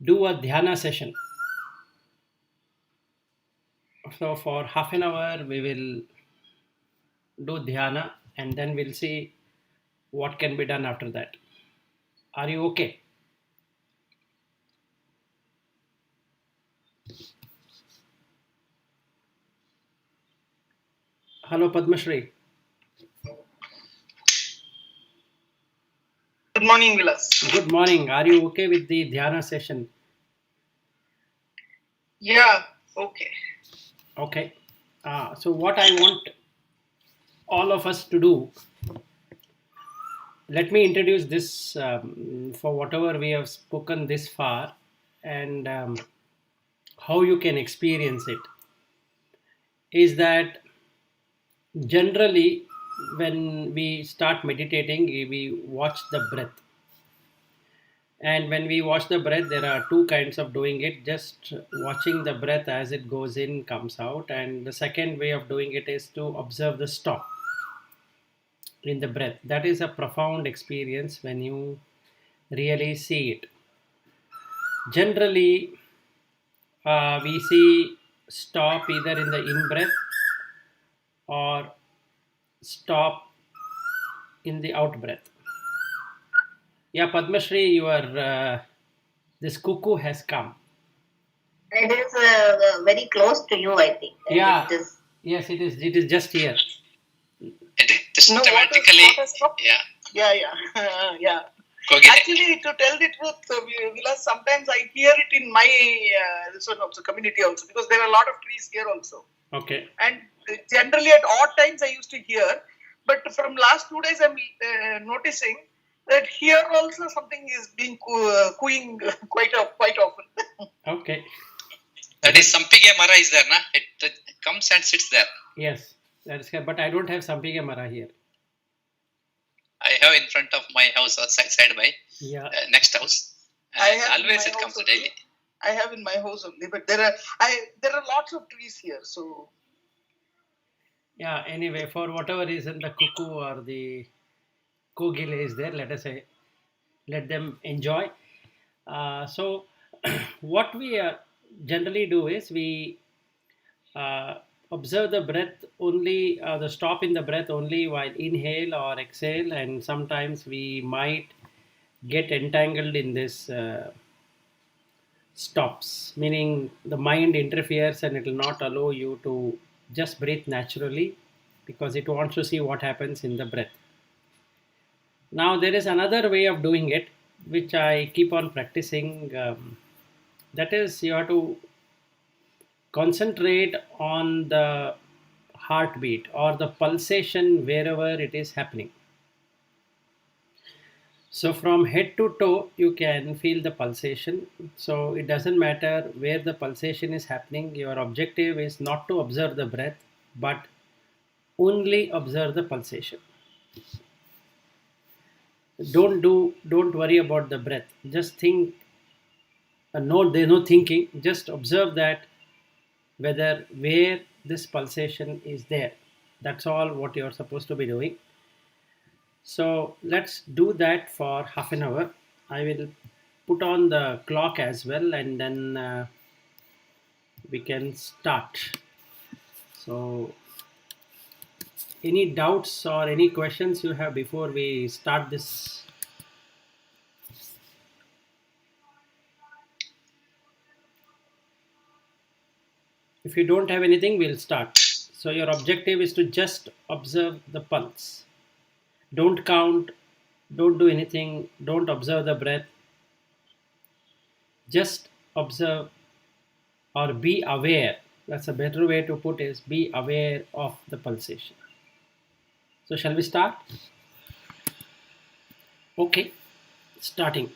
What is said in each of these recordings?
do a dhyana session. So for half an hour, we will do dhyana and then we'll see what can be done after that. Are you okay? Hello, Padmashri. Good morning, Vilas. Good morning. Are you okay with the dhyana session? Yeah, okay. Okay. So what I want all of us to do, let me introduce this for whatever we have spoken this far and how you can experience it is that generally when we start meditating we watch the breath, and when we watch the breath there are two kinds of doing it: just watching the breath as it goes in, comes out, and the second way of doing it is to observe the stop in the breath. That is a profound experience when you really see it. Generally we see stop either in the in breath or stop in the out breath. Yeah, Padmashri, your this cuckoo has come. It is very close to you, I think. Yeah, It is. yes, it is. It is just here. It is systematically. Yeah, yeah. Actually, to tell the truth, Vilas, sometimes I hear it in my this one also community also, because there are a lot of trees here also. Okay. And generally at odd times I used to hear, but from last 2 days I'm noticing that here also something is being cooing quite often. Okay. That is Sampige Mara is there, na? It comes and sits there. Yes, that is here. But I don't have Sampige Mara here. I have in front of my house, side by, Yeah. Next house. Always it comes daily. I have in my house only, but there are lots of trees here, so. Yeah. Anyway, for whatever reason, the cuckoo or the kogile is there. Let us say, let them enjoy. So, what we generally do is we uh, observe the breath only, the stop in the breath only while inhale or exhale, and sometimes we might get entangled in this stops, meaning the mind interferes and it will not allow you to just breathe naturally because it wants to see what happens in the breath. Now, there is another way of doing it which I keep on practicing. That is, you have to concentrate on the heartbeat or the pulsation wherever it is happening. So from head to toe, you can feel the pulsation. So it doesn't matter where the pulsation is happening. Your objective is not to observe the breath, but only observe the pulsation. Don't worry about the breath. Just think. No, there's no thinking. Just observe that whether where this pulsation is there. That's all what you're supposed to be doing. So let's do that for half an hour. I will put on the clock as well, and then we can start. So, any doubts or any questions you have before we start this? If you don't have anything, we'll start. So, your objective is to just observe the pulse. Don't count, don't do anything, don't observe the breath. Just observe or be aware. That's a better way to put is be aware of the pulsation. So, shall we start? Okay, starting.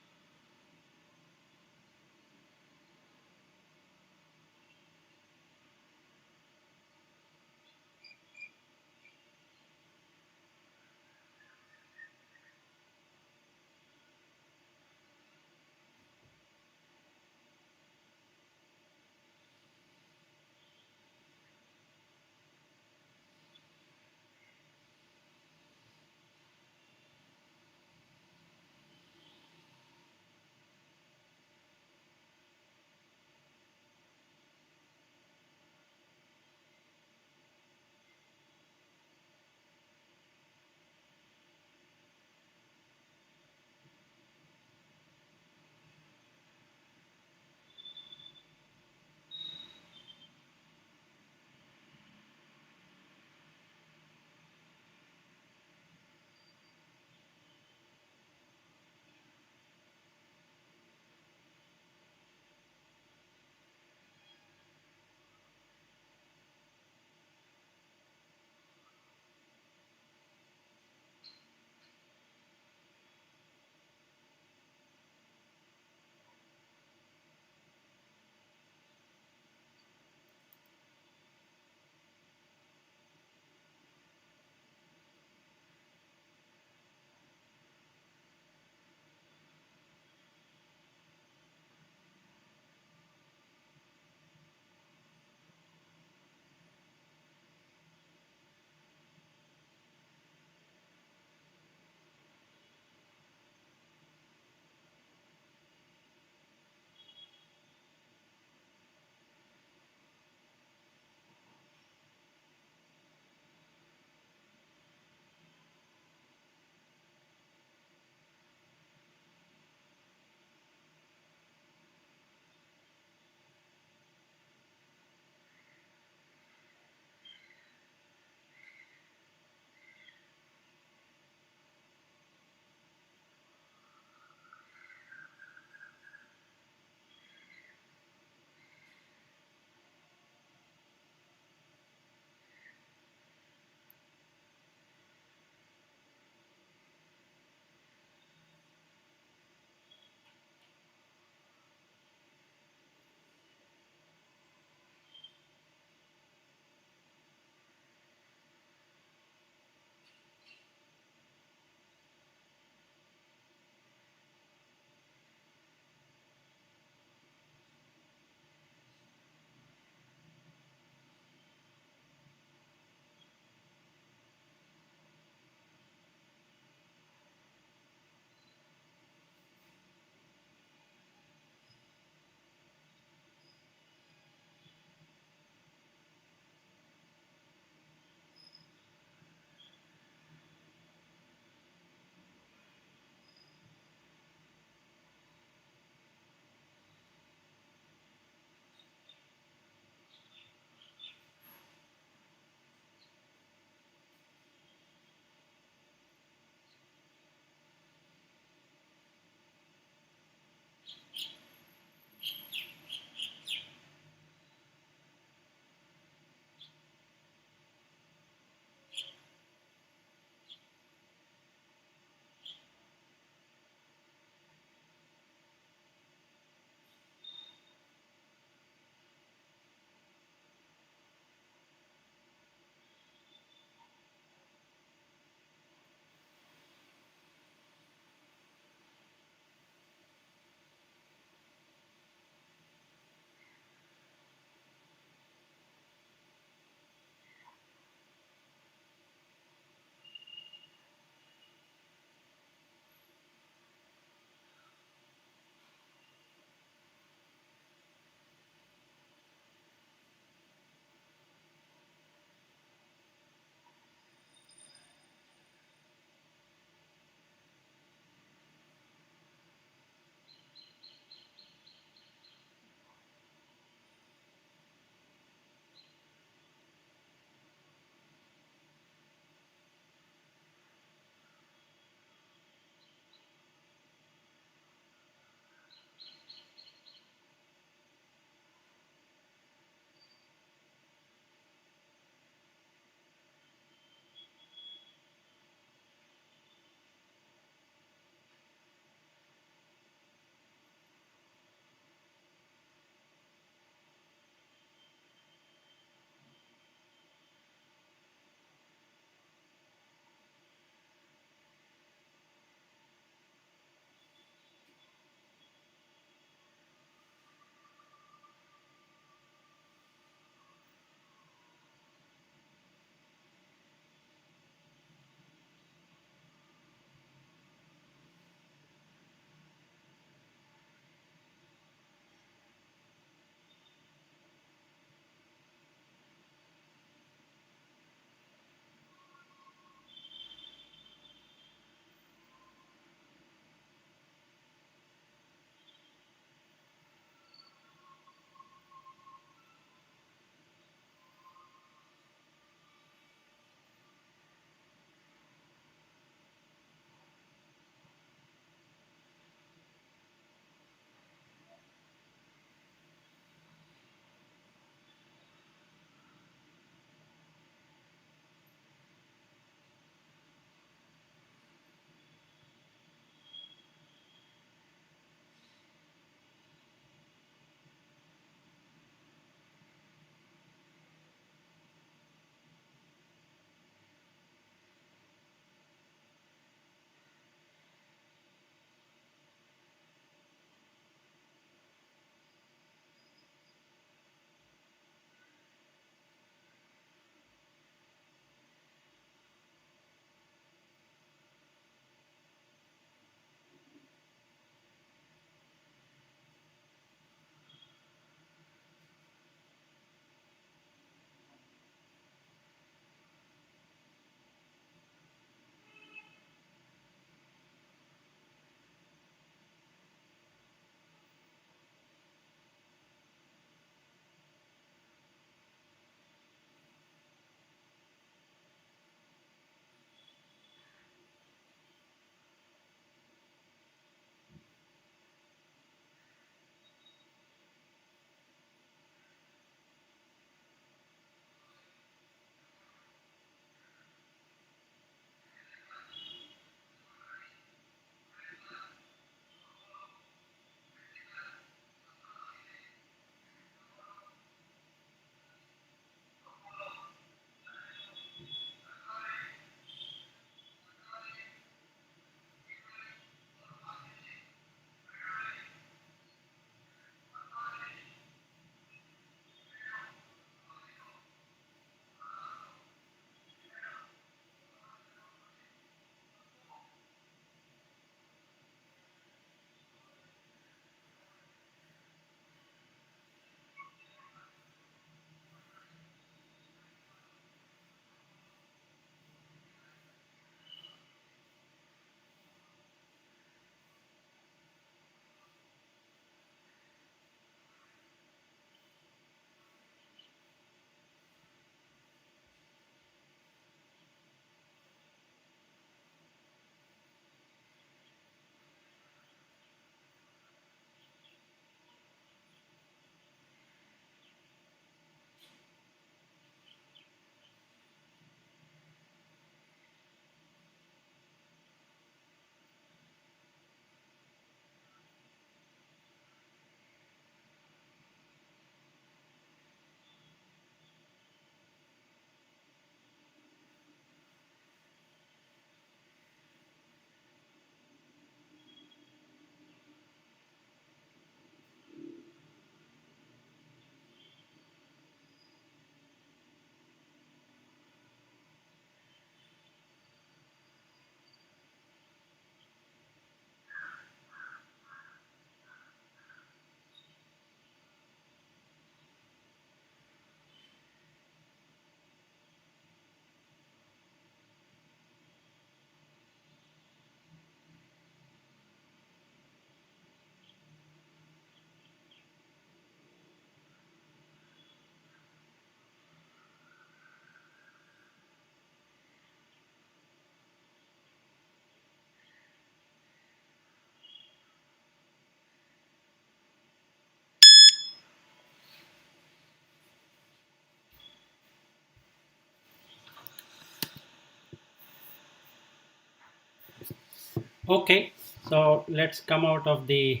Okay, so let's come out of the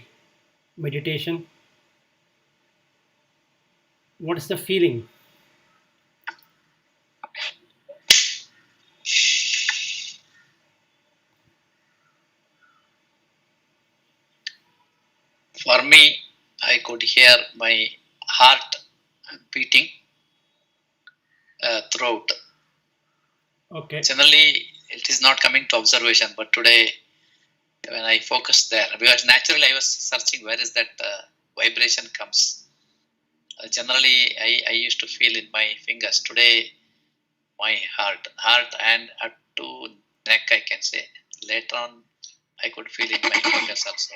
meditation. What is the feeling? For me, I could hear my heart beating throughout. Okay. Generally, it is not coming to observation, but today, when I focused there, because naturally I was searching where is that vibration comes. Generally, I used to feel in my fingers. Today, my heart and up to neck, I can say. Later on, I could feel in my fingers also,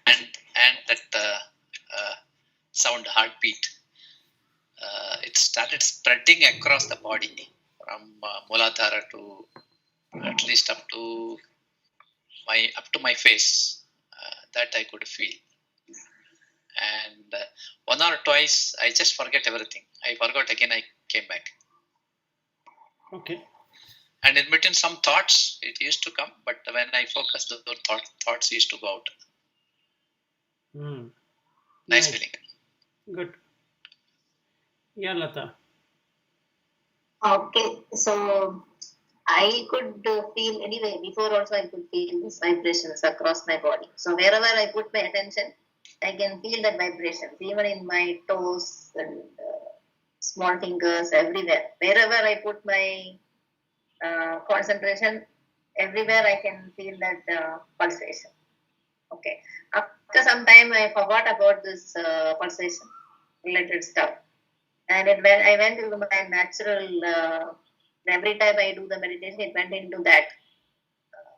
and that sound heartbeat. It started spreading across the body from Muladhara to at least up to my face. That I could feel, and one or twice I just forget everything. I forgot again. I came back. Okay. And in between some thoughts, it used to come, but when I focused, the thoughts used to go out. Nice feeling. Good. Yeah, Lata. Okay, so I could feel anyway. Before also, I could feel these vibrations across my body. So wherever I put my attention, I can feel that vibrations, even in my toes and small fingers, everywhere. Wherever I put my concentration, everywhere I can feel that pulsation. Okay. After some time, I forgot about this pulsation related stuff, and when I went into my natural. Every time I do the meditation, it went into that.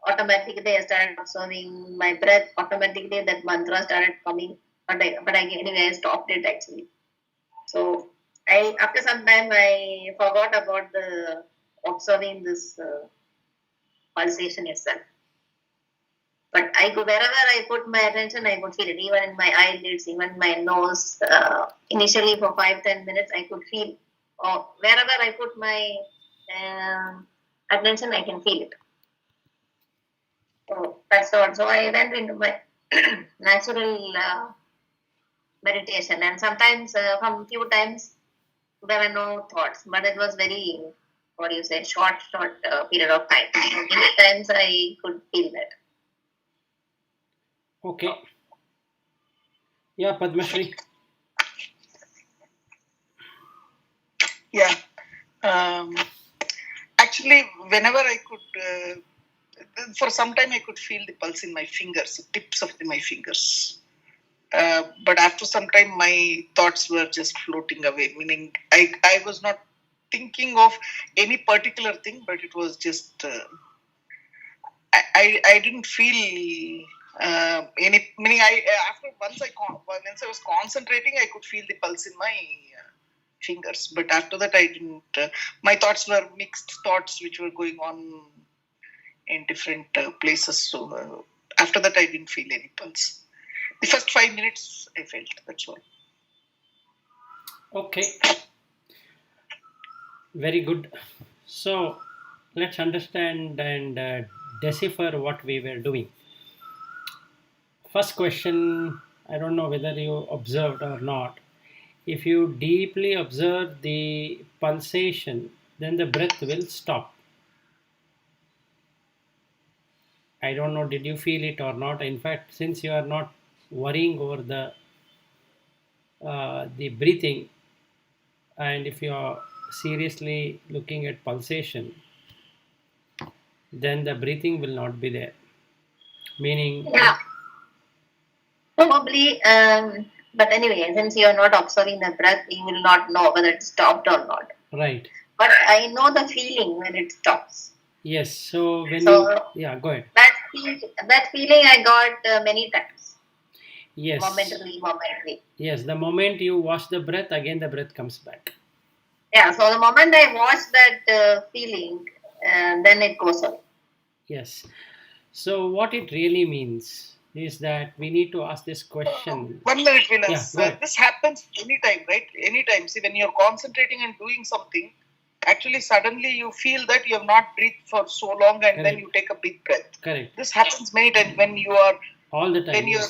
Automatically, I started observing my breath. Automatically, that mantra started coming. But anyway, I stopped it actually. So I after some time I forgot about the observing this pulsation itself. But I could wherever I put my attention, I could feel it. Even in my eyelids, even my nose. Initially, for 5-10 minutes, I could feel. Or wherever I put my attention, I can feel it. So that's all. So I went into my natural meditation, and sometimes from few times there were no thoughts, but it was very, what do you say, short period of time. So many times I could feel that. Okay. Yeah, Padmashri. Yeah. Actually, whenever I could, for some time I could feel the pulse in my fingers, tips of my fingers. But after some time, my thoughts were just floating away, meaning I was not thinking of any particular thing, but it was just, I didn't feel any, meaning after once I was concentrating, I could feel the pulse in my fingers, but after that I didn't, my thoughts were mixed thoughts which were going on in different places, so after that I didn't feel any pulse. The first 5 minutes I felt, that's all. Okay. Very good. So let's understand and decipher what we were doing. First question, I don't know whether you observed or not. If you deeply observe the pulsation, then the breath will stop. I don't know, did you feel it or not? In fact, since you are not worrying over the breathing, and if you are seriously looking at pulsation, then the breathing will not be there. Meaning, Yeah, probably. But anyway, since you are not observing the breath, you will not know whether it stopped or not. right. But I know the feeling when it stops. Yes. So when So yeah, go ahead. that feeling I got many times. Yes. Momentary. Yes. The moment you watch the breath, again the breath comes back. Yeah. So the moment I watch that feeling, then it goes away. Yes. So what it really means is that we need to ask this question. 1 minute, Vilas. Yeah, This happens anytime, right? Anytime. See, when you're concentrating and doing something, actually suddenly you feel that you have not breathed for so long, and Correct. then you take a big breath. Correct. This happens many times when you are All the time. when you're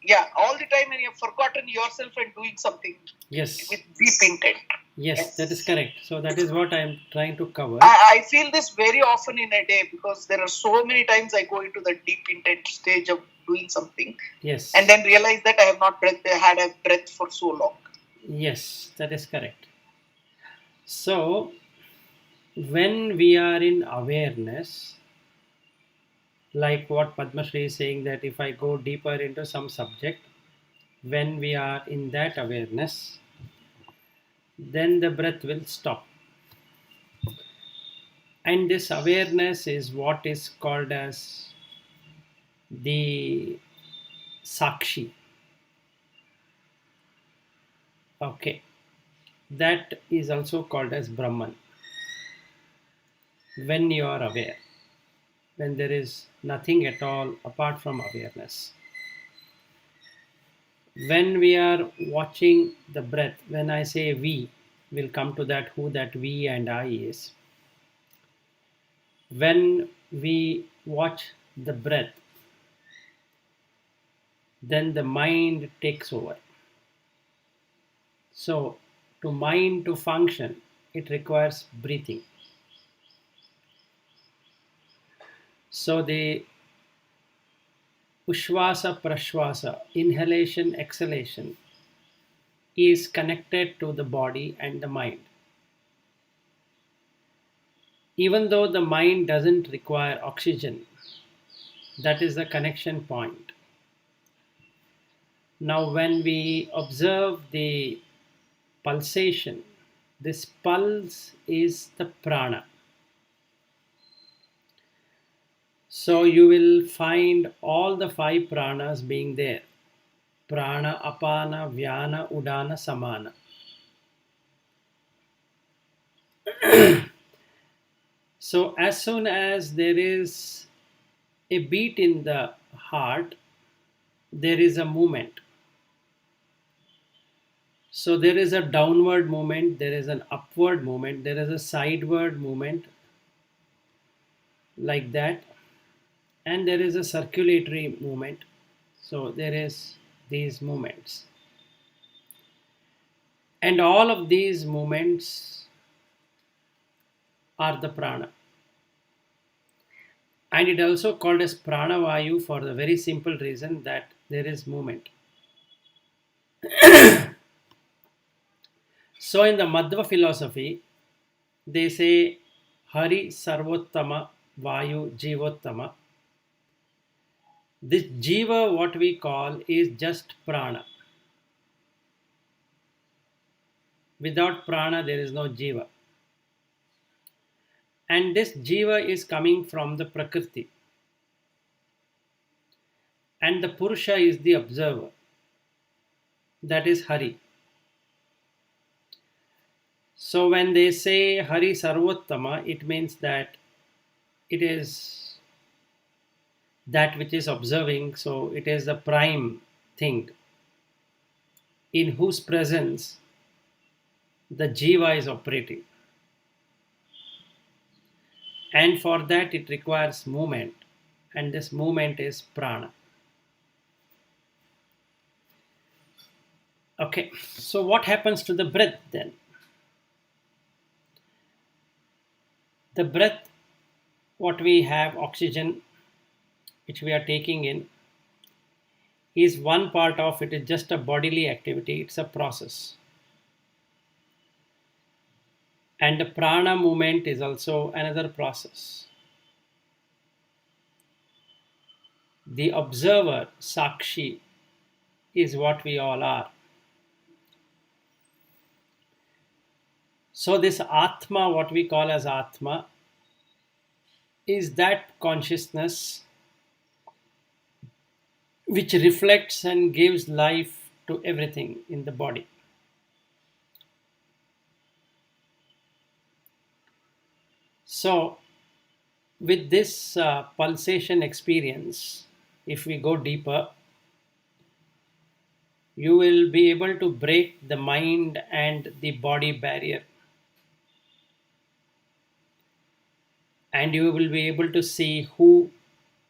Yes. all the time, and you've forgotten yourself and doing something Yes. with deep intent. Yes, that is correct. So that is what I am trying to cover. I feel this very often in a day, because there are so many times I go into the deep intent stage of doing something. Yes. And then realize that I have not had a breath for so long. Yes, that is correct. So when we are in awareness, like what Padma Shri is saying, that if I go deeper into some subject, when we are in that awareness, then the breath will stop. And this awareness is what is called as the Sakshi. Okay. That is also called as Brahman. When you are aware, when there is nothing at all apart from awareness. When we are watching the breath, when I say we, will come to that who that we and I is. When we watch the breath, then the mind takes over. So to mind to function, it requires breathing. So the Ushvasa Prashvasa, inhalation, exhalation, is connected to the body and the mind. Even though the mind doesn't require oxygen, that is the connection point. Now, when we observe the pulsation, this pulse is the prana. So, you will find all the five pranas being there: prana, apana, vyana, udana, samana. So, as soon as there is a beat in the heart, there is a movement. So there is a downward movement, there is an upward movement, there is a sideward movement, like that, and there is a circulatory movement. So there is these movements, and all of these movements are the prana, and it also called as pranavayu for the very simple reason that there is movement. So in the Madhva philosophy, they say Hari Sarvottama Vayu Jivottama. This jiva, what we call, is just prana. Without prana, there is no jiva. And this jiva is coming from the prakriti. And the purusha is the observer. That is Hari. So when they say Hari Sarvottama, it means that it is that which is observing. So it is the prime thing in whose presence the jiva is operating. And for that it requires movement, and this movement is prana. Okay, so what happens to the breath then? The breath, what we have, oxygen which we are taking in, is one part of it, is just a bodily activity, it's a process. And the prana movement is also another process. The observer, Sakshi, is what we all are. So this Atma, what we call as Atma, is that consciousness which reflects and gives life to everything in the body. So with this pulsation experience, if we go deeper, you will be able to break the mind and the body barrier. and you will be able to see who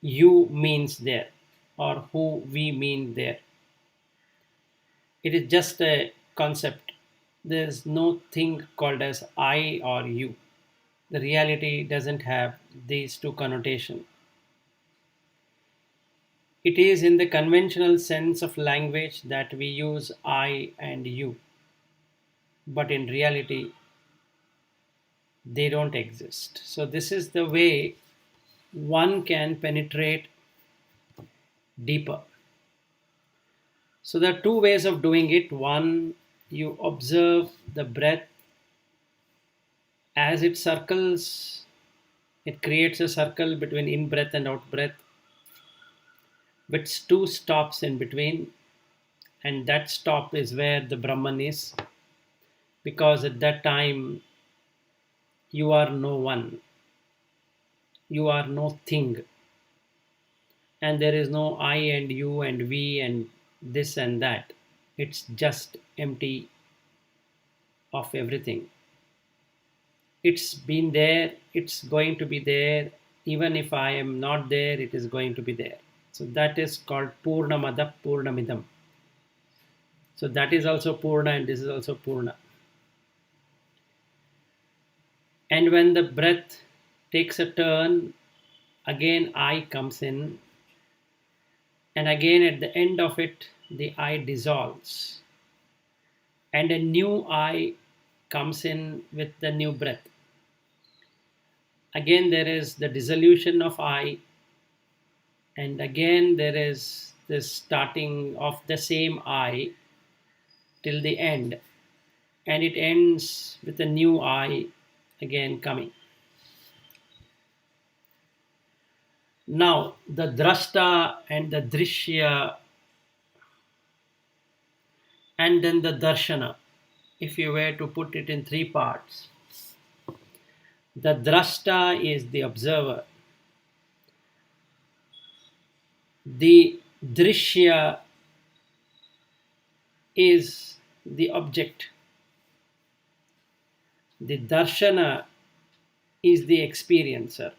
you means there or who we mean there. It is just a concept. There's no thing called as I or you. The reality doesn't have these two connotations. It is in the conventional sense of language that we use I and you, but in reality, they don't exist. So, this is the way one can penetrate deeper. So, there are two ways of doing it. One, you observe the breath as it circles, it creates a circle between in breath and out breath, with two stops in between, and that stop is where the Brahman is, because at that time you are no one, you are no thing, and there is no I and you and we and this and that. It's just empty of everything. It's been there, it's going to be there. Even if I am not there, it is going to be there. So that is called Purnamada Purnamidam. So that is also Purna and this is also Purna. And when the breath takes a turn, again I comes in, and again at the end of it, the I dissolves, and a new I comes in with the new breath. Again, there is the dissolution of I, and again, there is this starting of the same I till the end, and it ends with a new I again coming. Now, the drashta and the drishya, and then the darshana, if you were to put it in three parts, the drashta is the observer, the drishya is the object, the darshana is the experiencer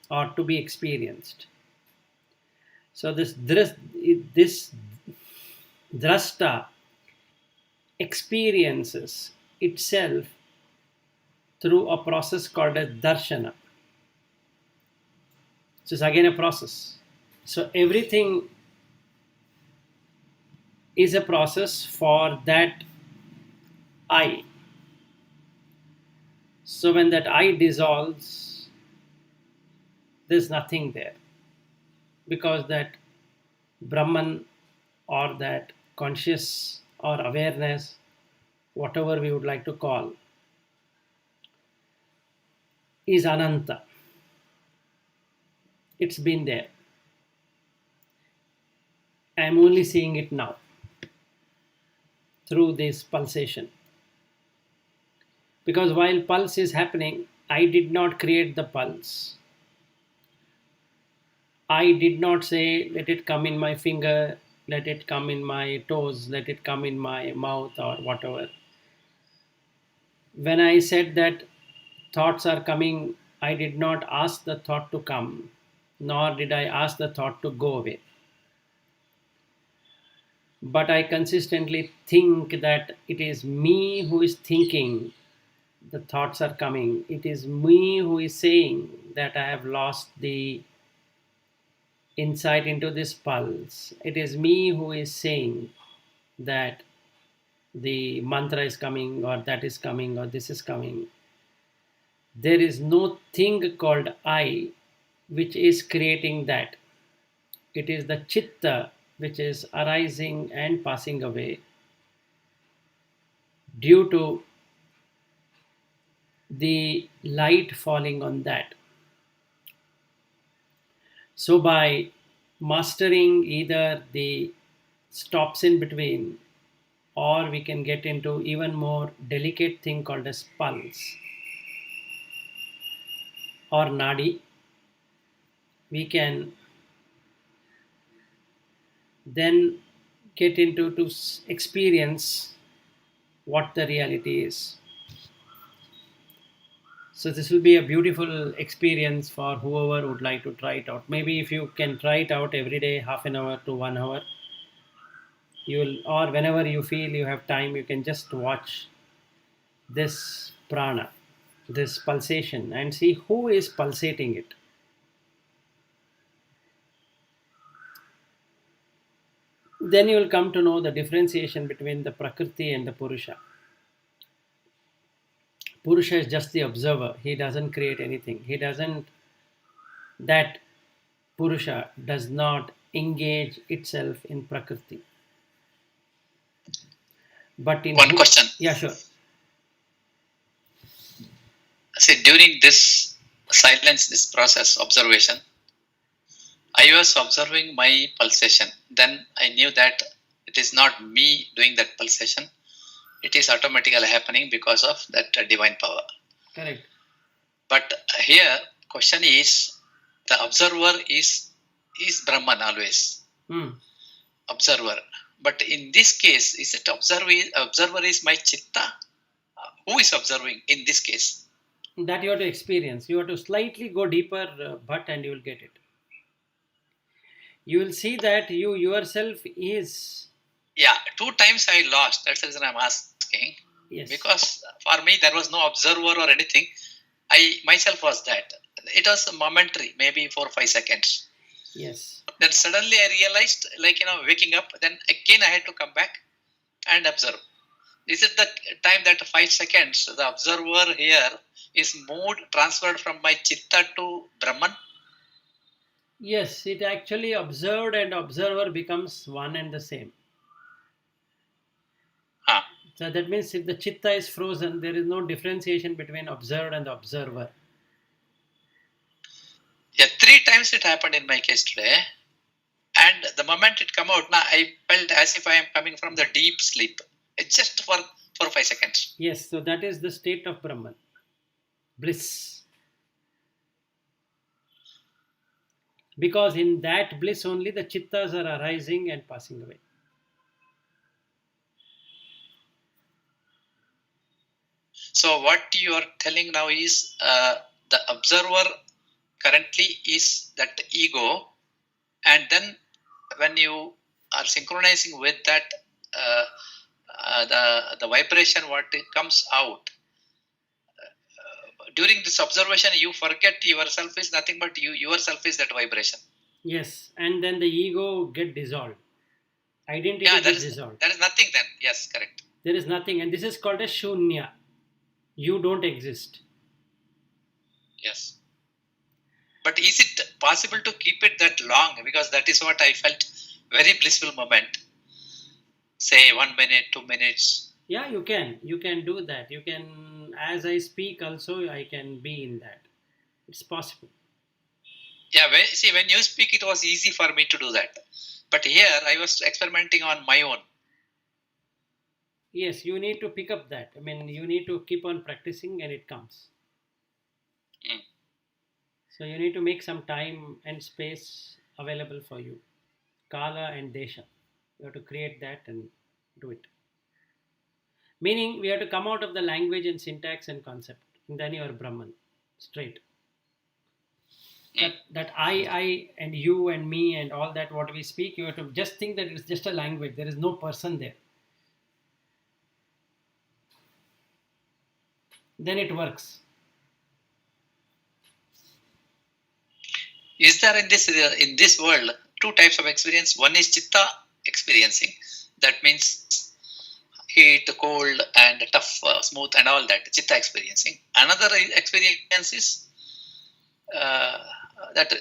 or to be experienced. So this drashta experiences itself through a process called as darshana. So it's again a process. So everything is a process for that I. So when that I dissolves, there's nothing there, because that Brahman or that conscious or awareness, whatever we would like to call, is Ananta. It's been there. I'm only seeing it now through this pulsation. Because while pulse is happening, I did not create the pulse. I did not say, let it come in my finger, let it come in my toes, let it come in my mouth or whatever. When I said that thoughts are coming, I did not ask the thought to come, nor did I ask the thought to go away. But I consistently think that it is me who is thinking the thoughts are coming. It is me who is saying that I have lost the insight into this pulse. It is me who is saying that the mantra is coming or that is coming or this is coming. There is no thing called I which is creating that. It is the chitta which is arising and passing away due to the light falling on that. So by mastering either the stops in between, or we can get into even more delicate thing called as pulse or nadi, we can then get into to experience what the reality is. So this will be a beautiful experience for whoever would like to try it out. Maybe if you can try it out every day, half an hour to 1 hour, you will, or whenever you feel you have time, you can just watch this prana, this pulsation, and see who is pulsating it. Then you will come to know the differentiation between the prakriti and the purusha. Purusha is just the observer. He doesn't create anything. That purusha does not engage itself in prakriti. But in one question. Yeah, sure. See, during this silence, this process, observation, I was observing my pulsation. Then I knew that it is not me doing that pulsation. It is automatically happening because of that divine power. Correct. But here, question is, the observer is Brahman always. Observer. But in this case, is it observer is my chitta? Who is observing in this case? That you have to experience. You have to slightly go deeper, but and you will get it. You will see that you yourself is. Yeah, 2 times I lost. That's the reason I'm asking. Yes. Because for me, there was no observer or anything. I myself was that. It was momentary, maybe 4 or 5 seconds. Yes. Then suddenly I realized, waking up, then again I had to come back and observe. This is the time that 5 seconds, the observer here is transferred from my chitta to Brahman. Yes, it actually observed and observer becomes one and the same. So that means if the chitta is frozen, there is no differentiation between observed and the observer. Yeah, 3 times it happened in my case today. And the moment it come out, now I felt as if I am coming from the deep sleep. It's just for 4 or 5 seconds. Yes, so that is the state of Brahman. Bliss. Because in that bliss only the chittas are arising and passing away. So what you are telling now is the observer currently is that ego, and then when you are synchronizing with that the vibration what comes out during this observation, you forget yourself is nothing but yourself is that vibration. Yes, and then the ego get dissolved. Identity gets dissolved. There is nothing then. Yes, correct. There is nothing, and this is called a shunya. You don't exist. Yes. But is it possible to keep it that long? Because that is what I felt, very blissful moment. Say 1 minute, 2 minutes. Yeah, you can. You can do that. You can, as I speak also, I can be in that. It's possible. Yeah, when you speak, it was easy for me to do that. But here, I was experimenting on my own. Yes, you need to pick up that. I mean, you need to keep on practicing and it comes. So you need to make some time and space available for you. Kala and Desha. You have to create that and do it. Meaning, we have to come out of the language and syntax and concept. And then you are Brahman. Straight. That I and you and me and all that what we speak, you have to just think that it's just a language. There is no person there. Then it works. Is there in this world 2 types of experience? One is chitta experiencing. That means heat, cold, and tough, smooth, and all that. Chitta experiencing. Another experience is that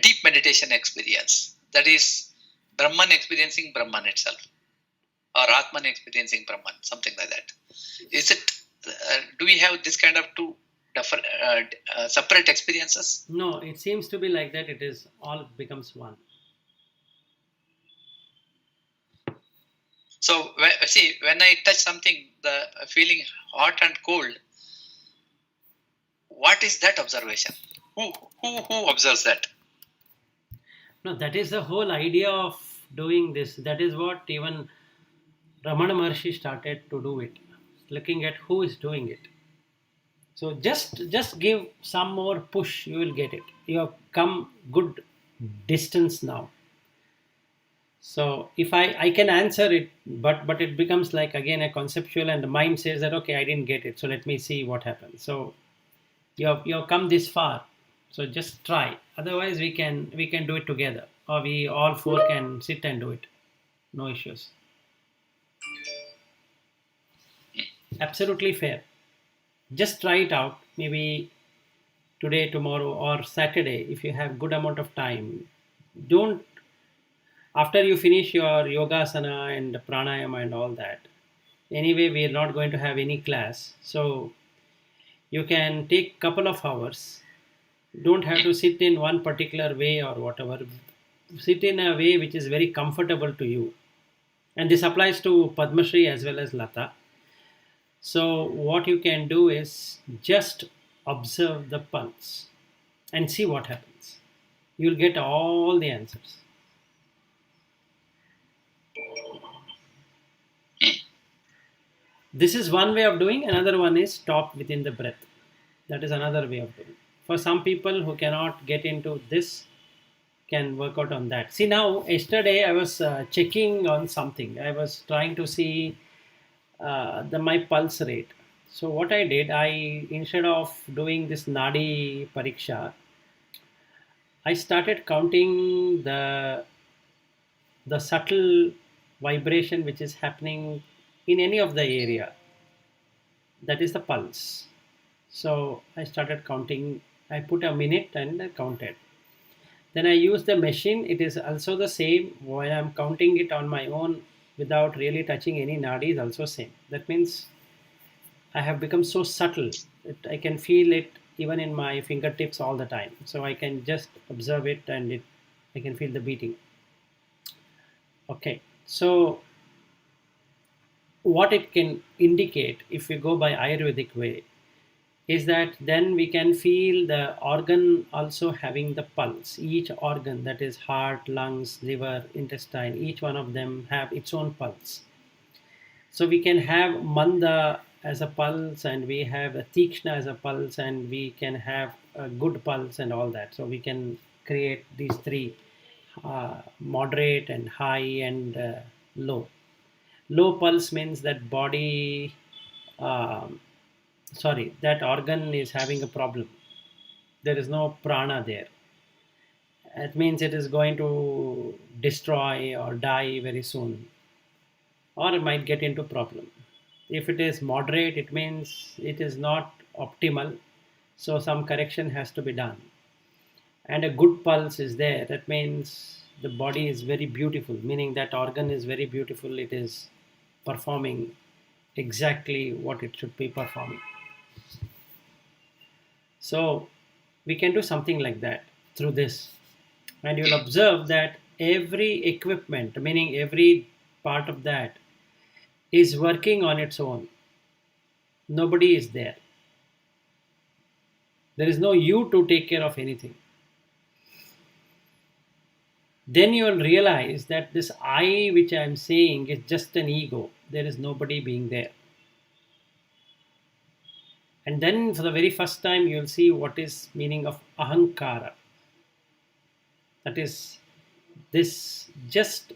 deep meditation experience. That is Brahman experiencing Brahman itself, or Atman experiencing Brahman, something like that. Is it? Do we have this kind of 2 separate experiences? No, it seems to be like that. It is all becomes one. So when I touch something, the feeling hot and cold, what is that observation? Who observes that? No, that is the whole idea of doing this. That is what even Ramana Maharshi started to do it. Looking at who is doing it. So just give some more push, you will get it. You have come good distance now. So if I can answer it, but it becomes like again a conceptual, and the mind says that okay, I didn't get it, so let me see what happens. So you have come this far, so just try. Otherwise we can do it together, or we all four can sit and do it. No issues. Absolutely fair. Just try it out. Maybe today, tomorrow, or Saturday, if you have good amount of time. Don't, after you finish your yogasana and pranayama and all that. Anyway, we are not going to have any class, so you can take couple of hours. Don't have to sit in one particular way or whatever. Sit in a way which is very comfortable to you. And this applies to Padmashri as well as Lata. So what you can do is just observe the pulse and see what happens. You'll get all the answers. This is one way of doing. Another one is stop within the breath. That is another way of doing. For some people who cannot get into this, can work out on that. See, now yesterday I was checking on something. I was trying to see my pulse rate. So what I did, I instead of doing this nadi pariksha, I started counting the subtle vibration which is happening in any of the area. That is the pulse. So I started counting. I put a minute and I counted. Then I use the machine. It is also the same. While I'm counting it on my own without really touching any nadi is also same. That means I have become so subtle that I can feel it even in my fingertips all the time. So I can just observe it, and I can feel the beating. Okay. So what it can indicate, if we go by Ayurvedic way, is that then we can feel the organ also having the pulse. Each organ, that is heart, lungs, liver, intestine, each one of them have its own pulse. So we can have manda as a pulse, and we have a tikshna as a pulse, and we can have a good pulse and all that. So we can create these three, moderate and high and low. Low pulse means that body, um, that organ is having a problem. There is no prana there. It means it is going to destroy or die very soon, or it might get into problem. If it is moderate, it means it is not optimal, so some correction has to be done. And a good pulse is there. That means the body is very beautiful, meaning that organ is very beautiful. It is performing exactly what it should be performing. So we can do something like that through this. And you'll observe that every equipment, meaning every part of that, is working on its own. Nobody is there. There is no you to take care of anything. Then you will realize that this I which I am saying is just an ego. There is nobody being there. And then for the very first time you will see what is meaning of ahankara. That is this, just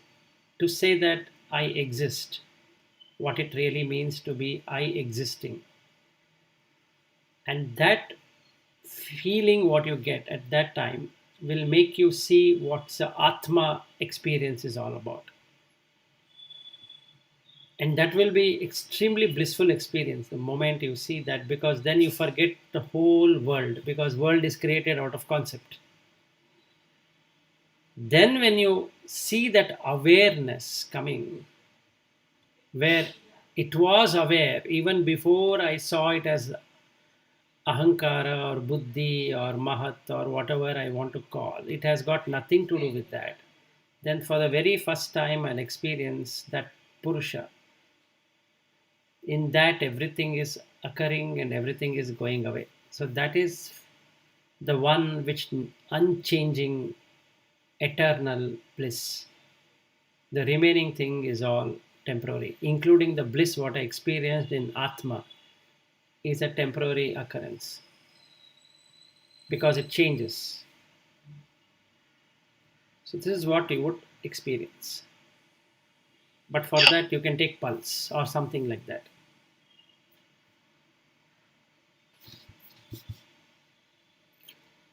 to say that I exist, what it really means to be I existing. And that feeling what you get at that time will make you see what the Atma experience is all about. And that will be extremely blissful experience the moment you see that, because then you forget the whole world, because world is created out of concept. Then when you see that awareness coming, where it was aware even before I saw it as ahankara or buddhi or mahat or whatever I want to call, it has got nothing to do with that. Then for the very first time I'll experience that Purusha. In that everything is occurring and everything is going away. So that is the one which unchanging, eternal bliss. The remaining thing is all temporary, including the bliss what I experienced in Atma. is a temporary occurrence because it changes. So this is what you would experience. But for that, you can take pulse or something like that.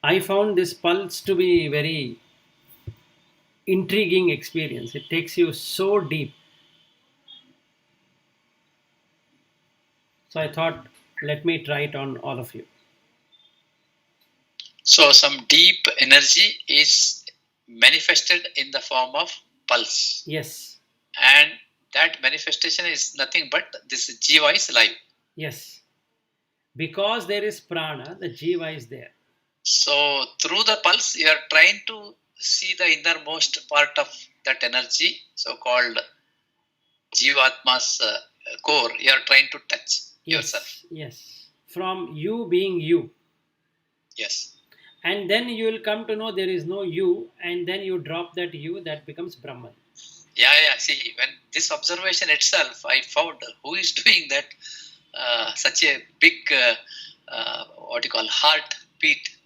I found this pulse to be very intriguing experience. It takes you so deep. So I thought, let me try it on all of you. So some deep energy is manifested in the form of pulse. Yes. And that manifestation is nothing but this jiva is live. Yes. Because there is prana, the jiva is there. So through the pulse, you are trying to see the innermost part of that energy, so-called jivatma's core. You are trying to touch yourself. Yes. From you being you. Yes. And then you will come to know there is no you, and then you drop that you, that becomes Brahman. Yeah. See, when this observation itself, I found who is doing that such a big, what you call, heartbeat,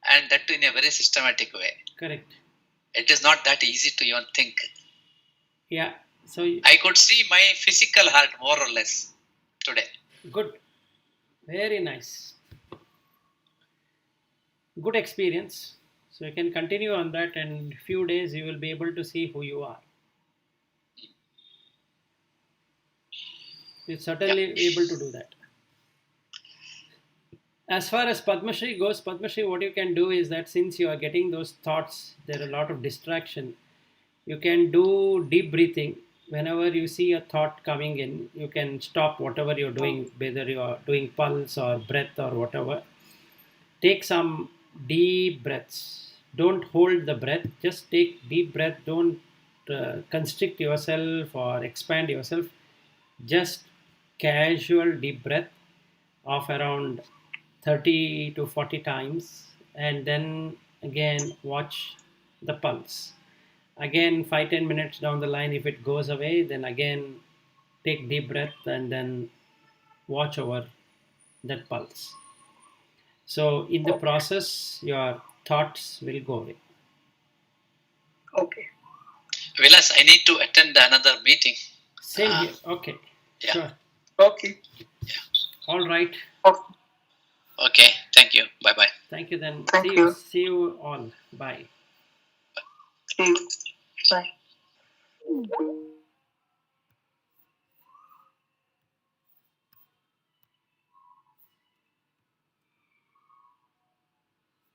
and that in a very systematic way. Correct. It is not that easy to even think. Yeah. So I could see my physical heart more or less today. Good. Very nice. Good experience. So you can continue on that, and in few days you will be able to see who you are. You're certainly able to do that. As far as Padma Shri goes, Padma Shri, what you can do is that since you are getting those thoughts, there are a lot of distraction. You can do deep breathing. Whenever you see a thought coming in, you can stop whatever you're doing, whether you are doing pulse or breath or whatever. Take some deep breaths. Don't hold the breath. Just take deep breath. Don't constrict yourself or expand yourself. Just casual deep breath of around 30 to 40 times, and then again watch the pulse. Again, 5-10 minutes down the line, if it goes away, then again take deep breath and then watch over that pulse. So in the process, your thoughts will go away. Okay. Vilas, I need to attend another meeting. Same here. Okay. Yeah. Sure. Okay. Yeah. All right. Okay. Thank you. Bye-bye. Thank you then. Thank you. See you all. Bye. See you. Bye.